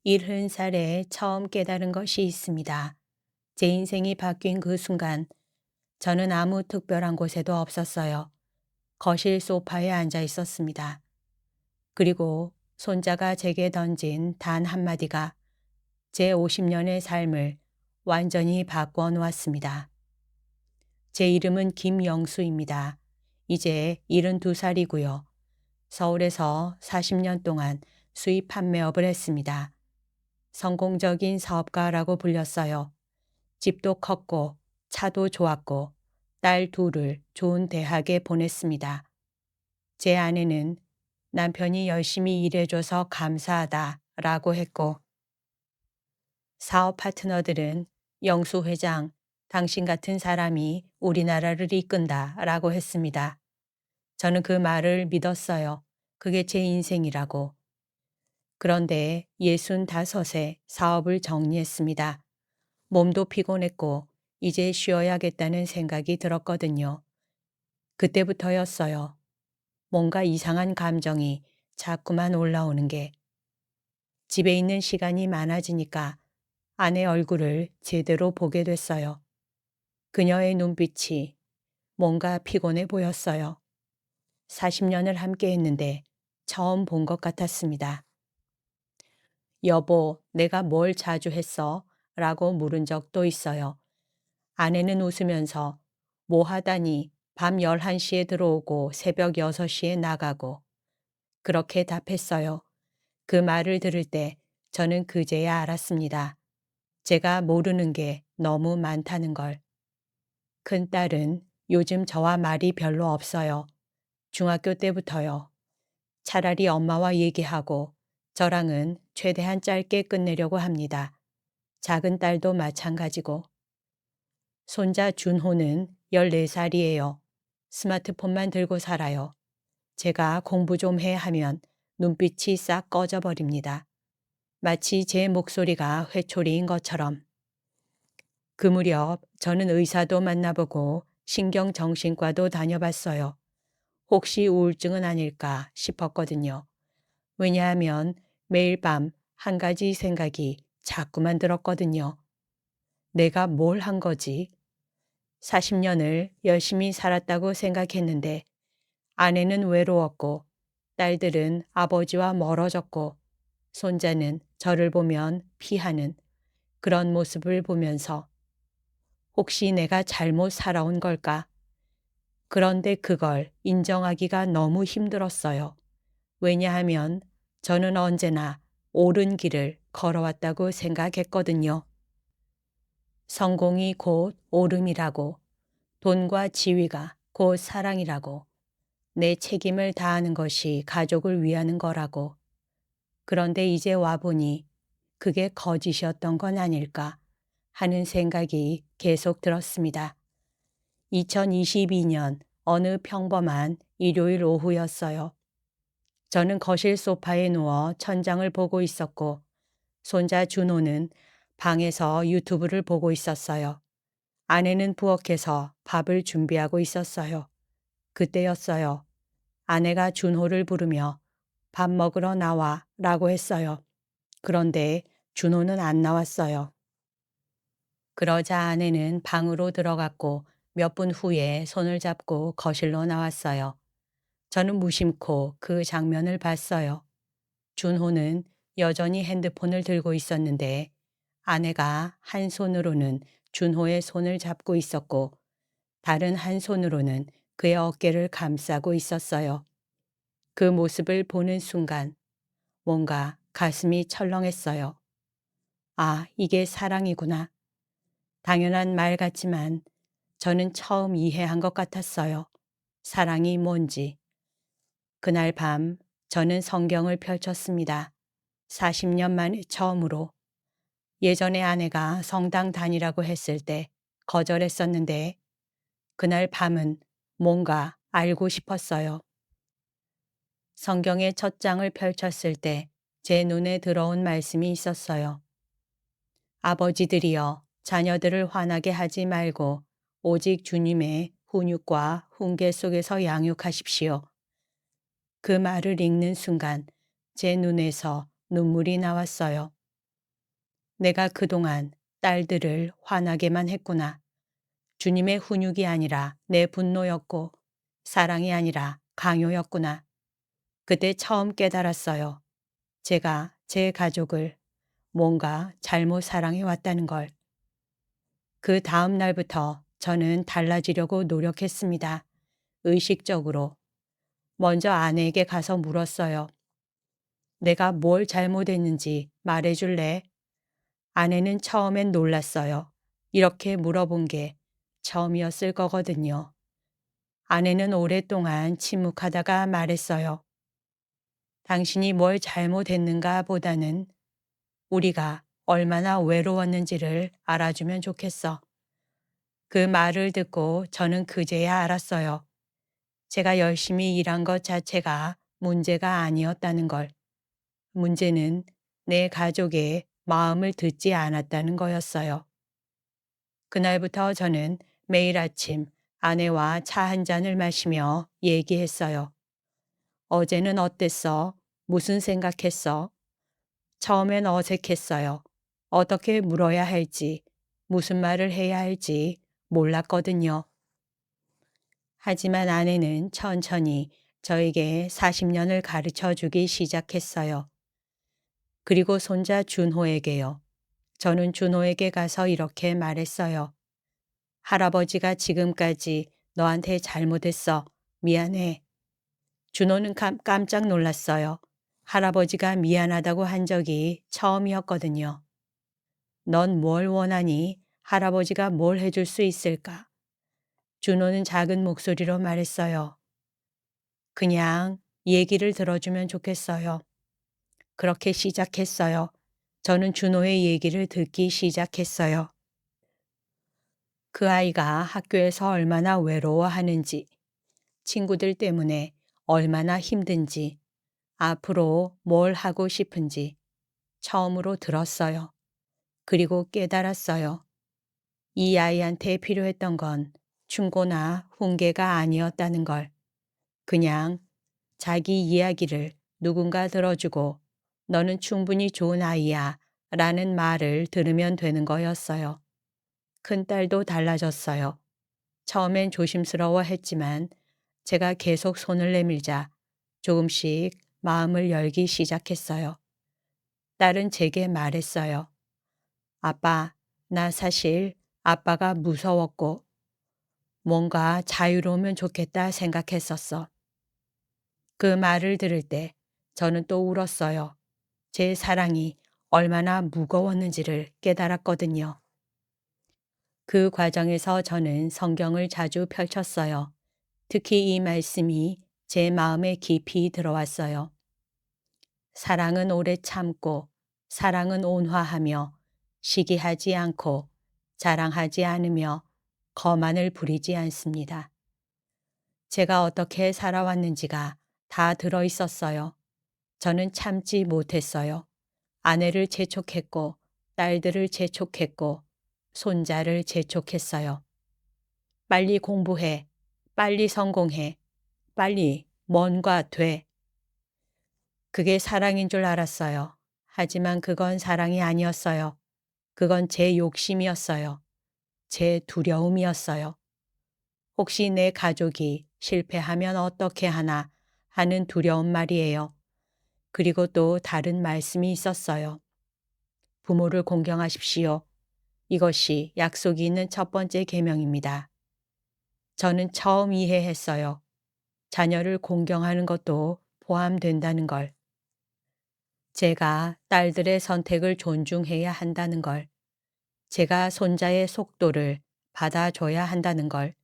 70살에 처음 깨달은 것이 있습니다. 제 인생이 바뀐 그 순간 저는 아무 특별한 곳에도 없었어요. 거실 소파에 앉아 있었습니다. 그리고 손자가 제게 던진 단 한마디가 제 50년의 삶을 완전히 바꿔 놓았습니다. 제 이름은 김영수입니다. 이제 72살이고요. 서울에서 40년 동안 수입 판매업을 했습니다. 성공적인 사업가라고 불렸어요. 집도 컸고 차도 좋았고 딸 둘을 좋은 대학에 보냈습니다. 제 아내는 남편이 열심히 일해줘서 감사하다 라고 했고, 사업 파트너들은 영수 회장, 당신 같은 사람이 우리나라를 이끈다 라고 했습니다. 저는 그 말을 믿었어요. 그게 제 인생이라고. 그런데 65에 사업을 정리했습니다. 몸도 피곤했고 이제 쉬어야겠다는 생각이 들었거든요. 그때부터였어요. 뭔가 이상한 감정이 자꾸만 올라오는 게. 집에 있는 시간이 많아지니까 아내 얼굴을 제대로 보게 됐어요. 그녀의 눈빛이 뭔가 피곤해 보였어요. 40년을 함께 했는데 처음 본 것 같았습니다. 여보, 내가 뭘 자주 했어? 라고 물은 적도 있어요. 아내는 웃으면서 뭐 하다니 밤 11시에 들어오고 새벽 6시에 나가고 그렇게 답했어요. 그 말을 들을 때 저는 그제야 알았습니다. 제가 모르는 게 너무 많다는 걸. 큰딸은 요즘 저와 말이 별로 없어요. 중학교 때부터요. 차라리 엄마와 얘기하고 저랑은 최대한 짧게 끝내려고 합니다. 작은 딸도 마찬가지고. 손자 준호는 14살이에요. 스마트폰만 들고 살아요. 제가 공부 좀 해 하면 눈빛이 싹 꺼져버립니다. 마치 제 목소리가 회초리인 것처럼. 그 무렵 저는 의사도 만나보고 신경정신과도 다녀봤어요. 혹시 우울증은 아닐까 싶었거든요. 왜냐하면 매일 밤 한 가지 생각이 자꾸만 들었거든요. 내가 뭘 한 거지? 40년을 열심히 살았다고 생각했는데 아내는 외로웠고 딸들은 아버지와 멀어졌고 손자는 저를 보면 피하는 그런 모습을 보면서 혹시 내가 잘못 살아온 걸까? 그런데 그걸 인정하기가 너무 힘들었어요. 왜냐하면 저는 언제나 옳은 길을 걸어왔다고 생각했거든요. 성공이 곧 옳음이라고, 돈과 지위가 곧 사랑이라고, 내 책임을 다하는 것이 가족을 위하는 거라고. 그런데 이제 와보니 그게 거짓이었던 건 아닐까 하는 생각이 계속 들었습니다. 2022년 어느 평범한 일요일 오후였어요. 저는 거실 소파에 누워 천장을 보고 있었고 손자 준호는 방에서 유튜브를 보고 있었어요. 아내는 부엌에서 밥을 준비하고 있었어요. 그때였어요. 아내가 준호를 부르며 밥 먹으러 나와 라고 했어요. 그런데 준호는 안 나왔어요. 그러자 아내는 방으로 들어갔고 몇 분 후에 손을 잡고 거실로 나왔어요. 저는 무심코 그 장면을 봤어요. 준호는 여전히 핸드폰을 들고 있었는데 아내가 한 손으로는 준호의 손을 잡고 있었고 다른 한 손으로는 그의 어깨를 감싸고 있었어요. 그 모습을 보는 순간 뭔가 가슴이 철렁했어요. 아, 이게 사랑이구나. 당연한 말 같지만 저는 처음 이해한 것 같았어요. 사랑이 뭔지. 그날 밤 저는 성경을 펼쳤습니다. 40년 만에 처음으로. 예전에 아내가 성당 다니라고 했을 때 거절했었는데 그날 밤은 뭔가 알고 싶었어요. 성경의 첫 장을 펼쳤을 때 제 눈에 들어온 말씀이 있었어요. 아버지들이여 자녀들을 화나게 하지 말고 오직 주님의 훈육과 훈계 속에서 양육하십시오. 그 말을 읽는 순간 제 눈에서 눈물이 나왔어요. 내가 그동안 딸들을 화나게만 했구나. 주님의 훈육이 아니라 내 분노였고 사랑이 아니라 강요였구나. 그때 처음 깨달았어요. 제가 제 가족을 뭔가 잘못 사랑해 왔다는 걸. 그 다음 날부터 저는 달라지려고 노력했습니다. 의식적으로. 먼저 아내에게 가서 물었어요. 내가 뭘 잘못했는지 말해줄래? 아내는 처음엔 놀랐어요. 이렇게 물어본 게 처음이었을 거거든요. 아내는 오랫동안 침묵하다가 말했어요. 당신이 뭘 잘못했는가 보다는 우리가 얼마나 외로웠는지를 알아주면 좋겠어. 그 말을 듣고 저는 그제야 알았어요. 제가 열심히 일한 것 자체가 문제가 아니었다는 걸. 문제는 내 가족의 마음을 듣지 않았다는 거였어요. 그날부터 저는 매일 아침 아내와 차 한 잔을 마시며 얘기했어요. 어제는 어땠어? 무슨 생각했어? 처음엔 어색했어요. 어떻게 물어야 할지, 무슨 말을 해야 할지 몰랐거든요. 하지만 아내는 천천히 저에게 40년을 가르쳐 주기 시작했어요. 그리고 손자 준호에게요. 저는 준호에게 가서 이렇게 말했어요. 할아버지가 지금까지 너한테 잘못했어. 미안해. 준호는 깜짝 놀랐어요. 할아버지가 미안하다고 한 적이 처음이었거든요. 넌 뭘 원하니? 할아버지가 뭘 해줄 수 있을까? 준호는 작은 목소리로 말했어요. 그냥 얘기를 들어주면 좋겠어요. 그렇게 시작했어요. 저는 준호의 얘기를 듣기 시작했어요. 그 아이가 학교에서 얼마나 외로워하는지, 친구들 때문에 얼마나 힘든지, 앞으로 뭘 하고 싶은지 처음으로 들었어요. 그리고 깨달았어요. 이 아이한테 필요했던 건 충고나 훈계가 아니었다는 걸. 그냥 자기 이야기를 누군가 들어주고 너는 충분히 좋은 아이야 라는 말을 들으면 되는 거였어요. 큰딸도 달라졌어요. 처음엔 조심스러워 했지만 제가 계속 손을 내밀자 조금씩 마음을 열기 시작했어요. 딸은 제게 말했어요. 아빠, 나 사실 아빠가 무서웠고 뭔가 자유로우면 좋겠다 생각했었어. 그 말을 들을 때 저는 또 울었어요. 제 사랑이 얼마나 무거웠는지를 깨달았거든요. 그 과정에서 저는 성경을 자주 펼쳤어요. 특히 이 말씀이 제 마음에 깊이 들어왔어요. 사랑은 오래 참고, 사랑은 온화하며, 시기하지 않고, 자랑하지 않으며, 거만을 부리지 않습니다. 제가 어떻게 살아왔는지가 다 들어 있었어요. 저는 참지 못했어요. 아내를 재촉했고, 딸들을 재촉했고, 손자를 재촉했어요. 빨리 공부해. 빨리 성공해. 빨리 뭔가 돼. 그게 사랑인 줄 알았어요. 하지만 그건 사랑이 아니었어요. 그건 제 욕심이었어요. 제 두려움이었어요. 혹시 내 가족이 실패하면 어떻게 하나 하는 두려움 말이에요. 그리고 또 다른 말씀이 있었어요. 부모를 공경하십시오. 이것이 약속이 있는 첫 번째 계명입니다. 저는 처음 이해했어요. 자녀를 공경하는 것도 포함된다는 걸. 제가 딸들의 선택을 존중해야 한다는 걸. 제가 손자의 속도를 받아줘야 한다는 걸.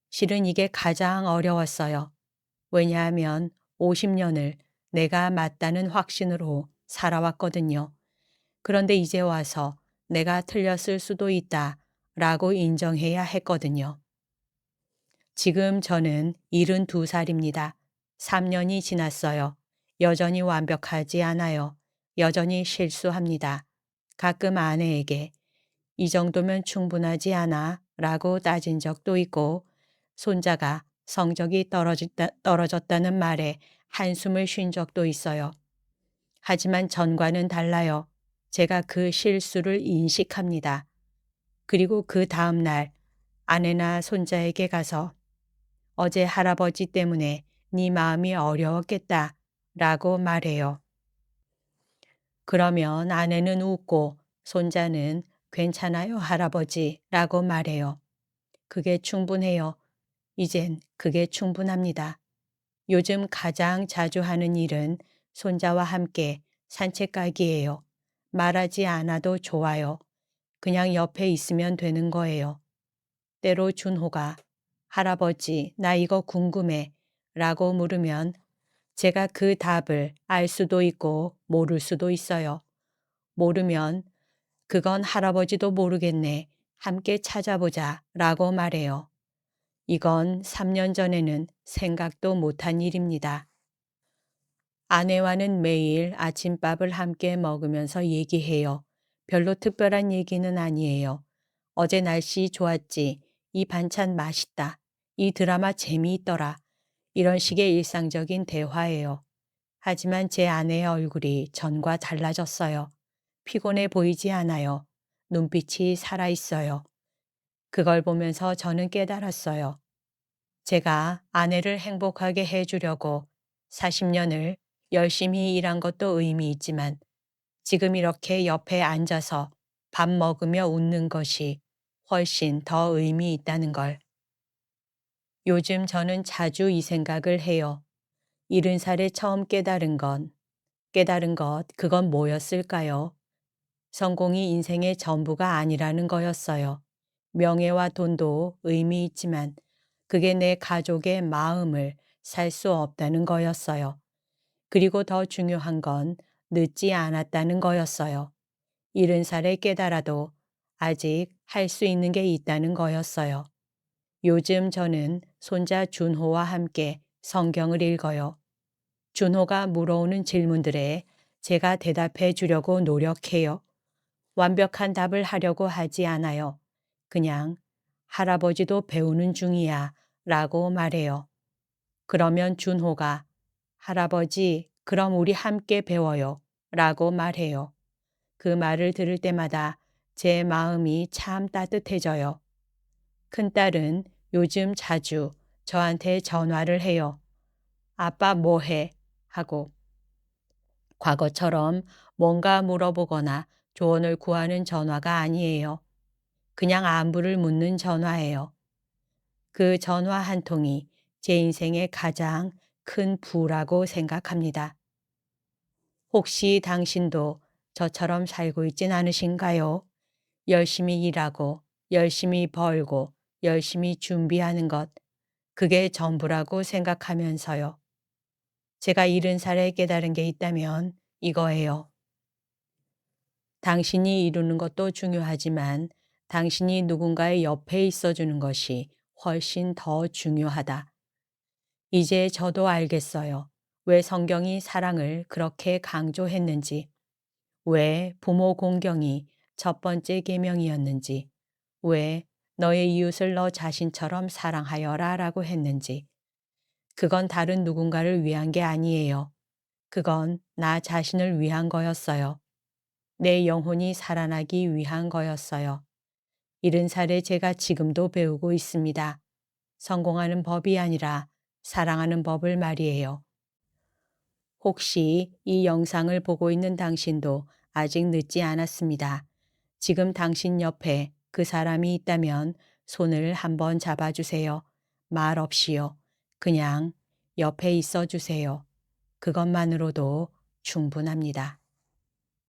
실은 이게 가장 어려웠어요. 왜냐하면 50년을 내가 맞다는 확신으로 살아왔거든요. 그런데 이제 와서 내가 틀렸을 수도 있다 라고 인정해야 했거든요. 지금 저는 72살입니다. 3년이 지났어요. 여전히 완벽하지 않아요. 여전히 실수합니다. 가끔 아내에게 이 정도면 충분하지 않아 라고 따진 적도 있고 손자가 성적이 떨어졌다는 말에 한숨을 쉰 적도 있어요. 하지만 전과는 달라요. 제가 그 실수를 인식합니다. 그리고 그 다음 날 아내나 손자에게 가서 어제 할아버지 때문에 네 마음이 어려웠겠다 라고 말해요. 그러면 아내는 웃고 손자는 괜찮아요 할아버지 라고 말해요. 그게 충분해요. 이젠 그게 충분합니다. 요즘 가장 자주 하는 일은 손자와 함께 산책 가기예요. 말하지 않아도 좋아요. 그냥 옆에 있으면 되는 거예요. 때로 준호가 할아버지, 나 이거 궁금해 라고 물으면 제가 그 답을 알 수도 있고 모를 수도 있어요. 모르면 그건 할아버지도 모르겠네. 함께 찾아보자 라고 말해요. 이건 3년 전에는 생각도 못한 일입니다. 아내와는 매일 아침밥을 함께 먹으면서 얘기해요. 별로 특별한 얘기는 아니에요. 어제 날씨 좋았지. 이 반찬 맛있다. 이 드라마 재미있더라. 이런 식의 일상적인 대화예요. 하지만 제 아내의 얼굴이 전과 달라졌어요. 피곤해 보이지 않아요. 눈빛이 살아있어요. 그걸 보면서 저는 깨달았어요. 제가 아내를 행복하게 해주려고 40년을 열심히 일한 것도 의미 있지만 지금 이렇게 옆에 앉아서 밥 먹으며 웃는 것이 훨씬 더 의미 있다는 걸. 요즘 저는 자주 이 생각을 해요. 70살에 처음 깨달은 것, 그건 뭐였을까요? 성공이 인생의 전부가 아니라는 거였어요. 명예와 돈도 의미 있지만 그게 내 가족의 마음을 살 수 없다는 거였어요. 그리고 더 중요한 건 늦지 않았다는 거였어요. 70살에 깨달아도 아직 할 수 있는 게 있다는 거였어요. 요즘 저는 손자 준호와 함께 성경을 읽어요. 준호가 물어오는 질문들에 제가 대답해 주려고 노력해요. 완벽한 답을 하려고 하지 않아요. 그냥 할아버지도 배우는 중이야 라고 말해요. 그러면 준호가 할아버지, 그럼 우리 함께 배워요 라고 말해요. 그 말을 들을 때마다 제 마음이 참 따뜻해져요. 큰딸은 요즘 자주 저한테 전화를 해요. 아빠 뭐 해? 하고 과거처럼 뭔가 물어보거나 조언을 구하는 전화가 아니에요. 그냥 안부를 묻는 전화예요. 그 전화 한 통이 제 인생의 가장 큰 부라고 생각합니다. 혹시 당신도 저처럼 살고 있진 않으신가요? 열심히 일하고, 열심히 벌고, 열심히 준비하는 것, 그게 전부라고 생각하면서요. 제가 70살에 깨달은 게 있다면 이거예요. 당신이 이루는 것도 중요하지만 당신이 누군가의 옆에 있어주는 것이 훨씬 더 중요하다. 이제 저도 알겠어요. 왜 성경이 사랑을 그렇게 강조했는지, 왜 부모 공경이 첫 번째 계명이었는지, 왜 너의 이웃을 너 자신처럼 사랑하여라 라고 했는지. 그건 다른 누군가를 위한 게 아니에요. 그건 나 자신을 위한 거였어요. 내 영혼이 살아나기 위한 거였어요. 70살에 제가 지금도 배우고 있습니다. 성공하는 법이 아니라 사랑하는 법을 말이에요. 혹시 이 영상을 보고 있는 당신도 아직 늦지 않았습니다. 지금 당신 옆에 그 사람이 있다면 손을 한번 잡아주세요. 말 없이요. 그냥 옆에 있어 주세요. 그것만으로도 충분합니다.